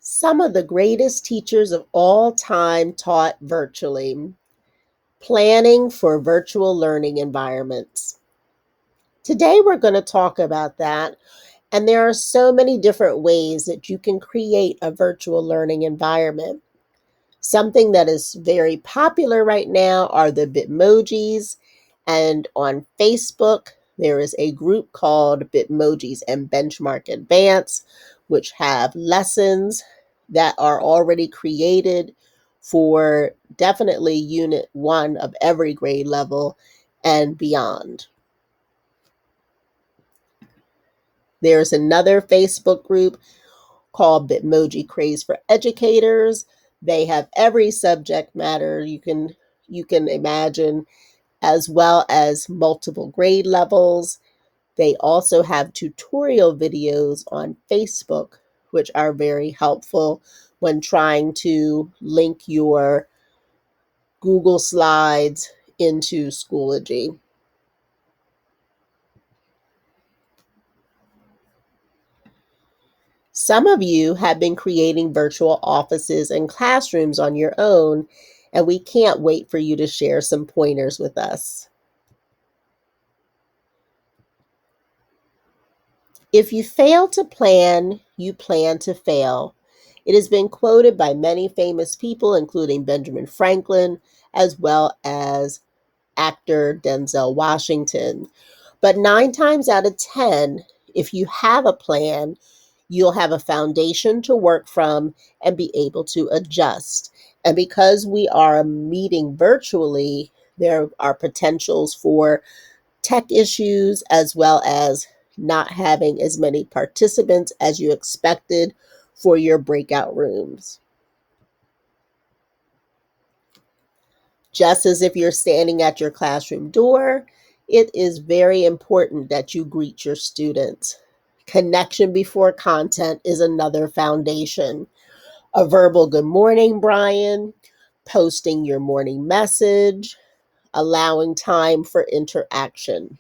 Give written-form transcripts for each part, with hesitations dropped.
Some of the greatest teachers of all time taught virtually. Planning for virtual learning environments. Today we're going to talk about that, and there are so many different ways that you can create a virtual learning environment. Something that is very popular right now are the Bitmojis, and on Facebook there is a group called Bitmojis and Benchmark Advance, which have lessons that are already created for definitely Unit 1 of every grade level and beyond. There's another Facebook group called Bitmoji Craze for Educators. They have every subject matter you can imagine, as well as multiple grade levels. They also have tutorial videos on Facebook, which are very helpful when trying to link your Google Slides into Schoology. Some of you have been creating virtual offices and classrooms on your own, and we can't wait for you to share some pointers with us. If you fail to plan, you plan to fail. It has been quoted by many famous people, including Benjamin Franklin, as well as actor Denzel Washington. But 9 times out of 10, if you have a plan, you'll have a foundation to work from and be able to adjust. And because we are meeting virtually, there are potentials for tech issues as well as not having as many participants as you expected for your breakout rooms. Just as if you're standing at your classroom door, it is very important that you greet your students. Connection before content is another foundation. A verbal good morning, Brian, posting your morning message, allowing time for interaction.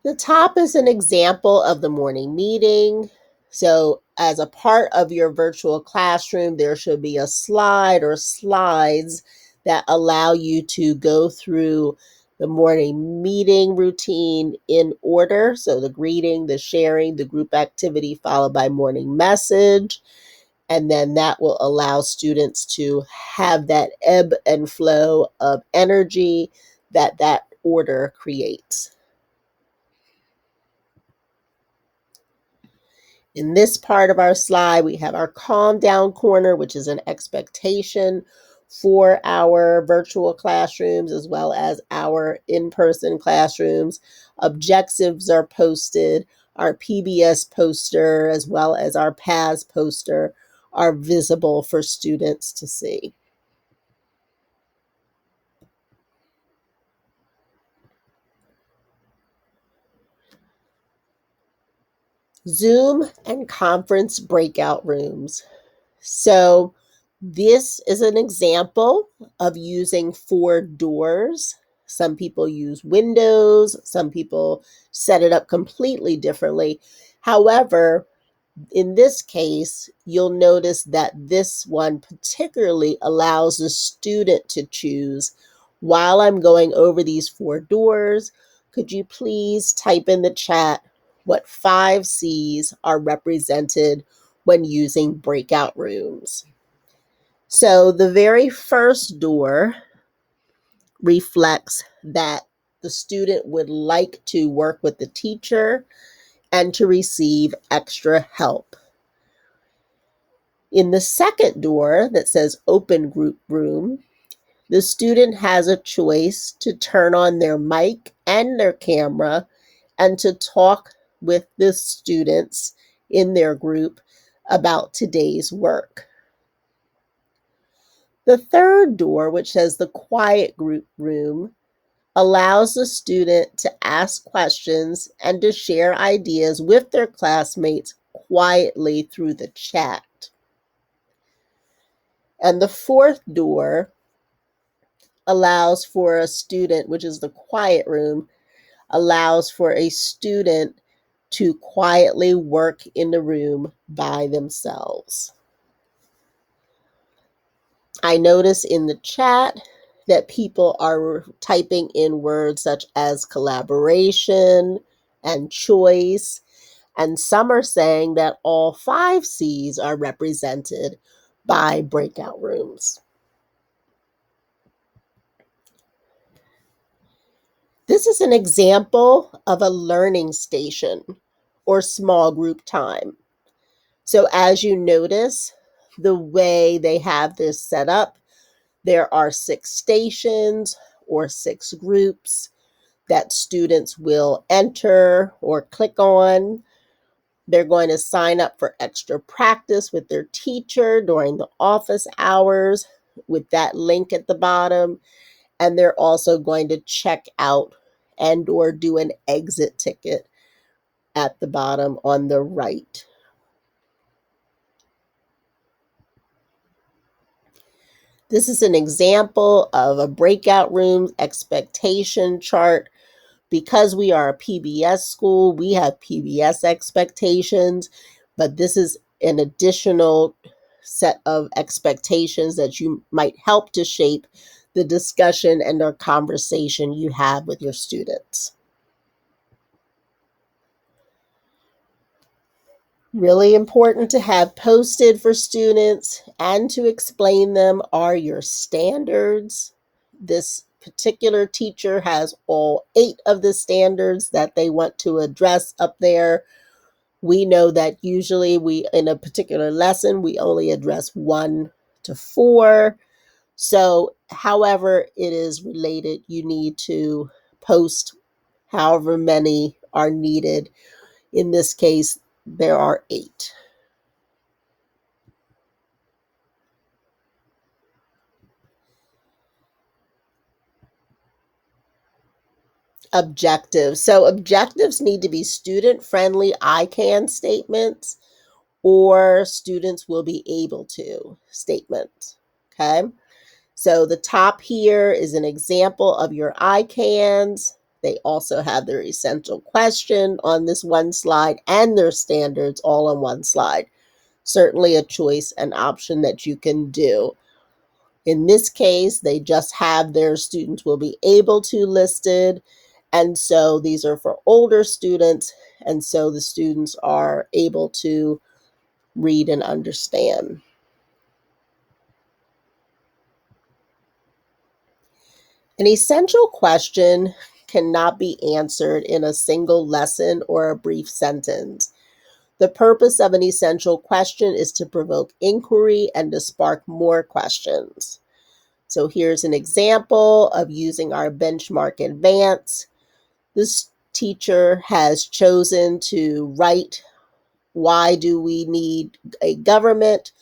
The top is an example of the morning meeting. So as a part of your virtual classroom, there should be a slide or slides that allow you to go through the morning meeting routine in order. So the greeting, the sharing, the group activity, followed by morning message. And then that will allow students to have that ebb and flow of energy that order creates. In this part of our slide, we have our calm down corner, which is an expectation for our virtual classrooms as well as our in-person classrooms. Objectives are posted. Our PBS poster as well as our PAS poster are visible for students to see. Zoom and conference breakout rooms. So this is an example of using 4 doors. Some people use windows, some people set it up completely differently. However, in this case, you'll notice that this one particularly allows the student to choose, while I'm going over these 4 doors, could you please type in the chat what 5 C's are represented when using breakout rooms? So the very first door reflects that the student would like to work with the teacher and to receive extra help. In the second door that says open group room, the student has a choice to turn on their mic and their camera and to talk with the students in their group about today's work. The third door, which says the quiet group room, allows the student to ask questions and to share ideas with their classmates quietly through the chat. And the fourth door allows for a student, which is the quiet room, allows for a student to quietly work in the room by themselves. I notice in the chat that people are typing in words such as collaboration and choice, and some are saying that all 5 C's are represented by breakout rooms. This is an example of a learning station or small group time. So as you notice, the way they have this set up, there are 6 stations or 6 groups that students will enter or click on. They're going to sign up for extra practice with their teacher during the office hours with that link at the bottom. And they're also going to check out and or do an exit ticket at the bottom on the right. This is an example of a breakout room expectation chart. Because we are a PBS school, we have PBS expectations, but this is an additional set of expectations that you might help to shape the discussion and or conversation you have with your students. Really important to have posted for students and to explain them are your standards. This particular teacher has all 8 of the standards that they want to address up there. We know that usually in a particular lesson, we only address 1 to 4. So however it is related, you need to post however many are needed. In this case, there are 8. Objectives. So objectives need to be student-friendly I can statements or students will be able to statements. Okay. So the top here is an example of your I cans. They also have their essential question on this one slide and their standards all on one slide. Certainly a choice and option that you can do. In this case, they just have their students will be able to listed. And so these are for older students. And so the students are able to read and understand. An essential question cannot be answered in a single lesson or a brief sentence. The purpose of an essential question is to provoke inquiry and to spark more questions. So here's an example of using our benchmark advance. This teacher has chosen to write, "Why do we need a government?"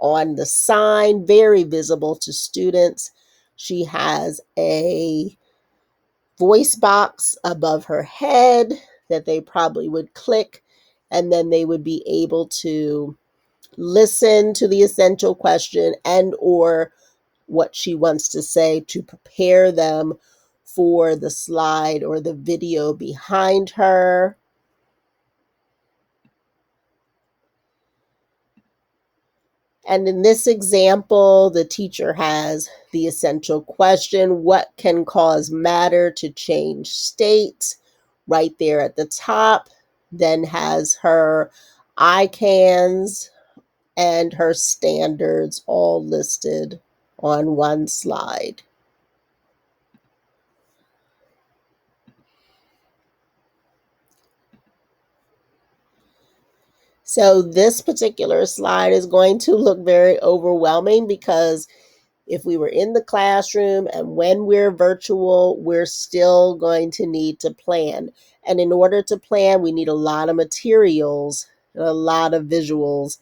on the sign, very visible to students. She has a voice box above her head that they probably would click, and then they would be able to listen to the essential question and or what she wants to say to prepare them for the slide or the video behind her. And in this example, the teacher has the essential question, what can cause matter to change states, right there at the top, then has her ICANs and her standards all listed on one slide. So this particular slide is going to look very overwhelming because if we were in the classroom and when we're virtual, we're still going to need to plan. And in order to plan, we need a lot of materials, a lot of visuals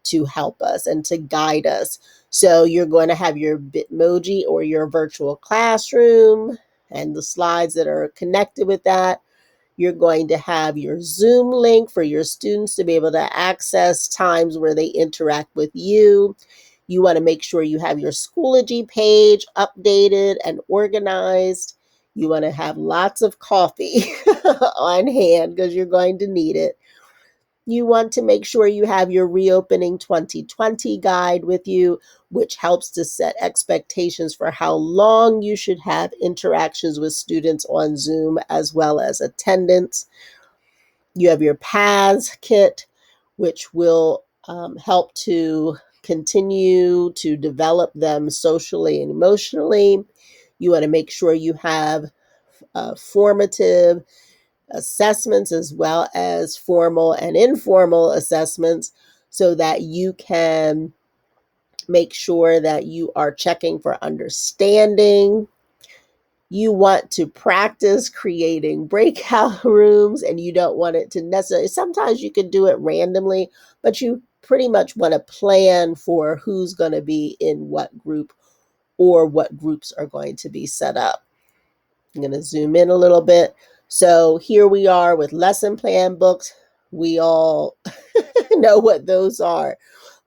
to help us and to guide us. So you're going to have your Bitmoji or your virtual classroom and the slides that are connected with that. You're going to have your Zoom link for your students to be able to access times where they interact with you. You want to make sure you have your Schoology page updated and organized. You want to have lots of coffee on hand because you're going to need it. You want to make sure you have your Reopening 2020 guide with you, which helps to set expectations for how long you should have interactions with students on Zoom, as well as attendance. You have your paths kit, which will help to continue to develop them socially and emotionally. You want to make sure you have formative assessments as well as formal and informal assessments so that you can make sure that you are checking for understanding. You want to practice creating breakout rooms, and you don't want it to necessarily, sometimes you can do it randomly, but you pretty much want to plan for who's going to be in what group or what groups are going to be set up. I'm going to zoom in a little bit. So here we are with lesson plan books. We all know what those are.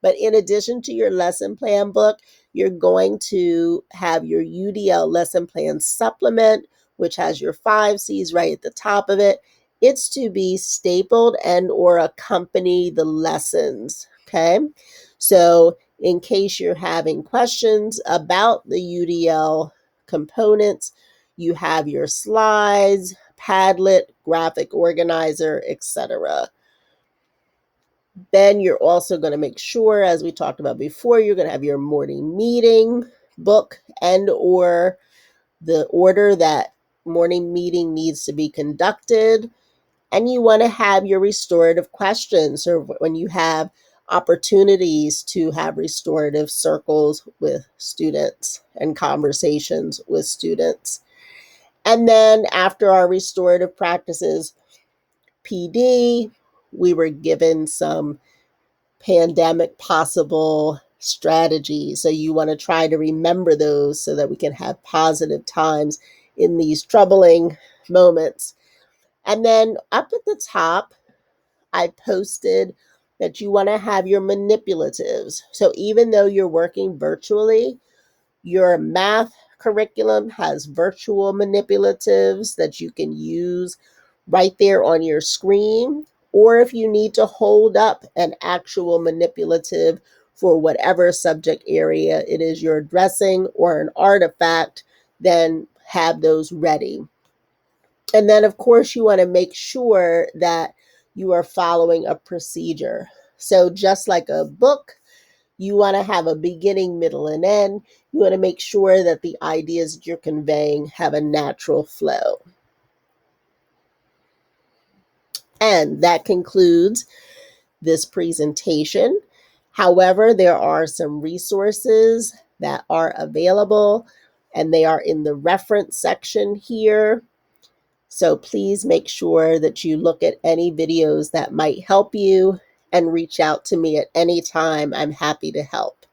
But in addition to your lesson plan book, you're going to have your UDL lesson plan supplement, which has your 5 C's right at the top of it. It's to be stapled and or accompany the lessons, okay? So in case you're having questions about the UDL components, you have your slides, Padlet, graphic organizer, etc. Then you're also going to make sure, as we talked about before, you're going to have your morning meeting book and or the order that morning meeting needs to be conducted. And you want to have your restorative questions, or when you have opportunities to have restorative circles with students and conversations with students. And then after our restorative practices PD, we were given some pandemic possible strategies. So you want to try to remember those so that we can have positive times in these troubling moments. And then up at the top, I posted that you want to have your manipulatives. So even though you're working virtually, your math curriculum has virtual manipulatives that you can use right there on your screen. Or if you need to hold up an actual manipulative for whatever subject area it is you're addressing or an artifact, then have those ready. And then, of course, you want to make sure that you are following a procedure. So just like a book, you want to have a beginning, middle, and end. You want to make sure that the ideas that you're conveying have a natural flow. And that concludes this presentation. However, there are some resources that are available, and they are in the reference section here. So please make sure that you look at any videos that might help you and reach out to me at any time. I'm happy to help.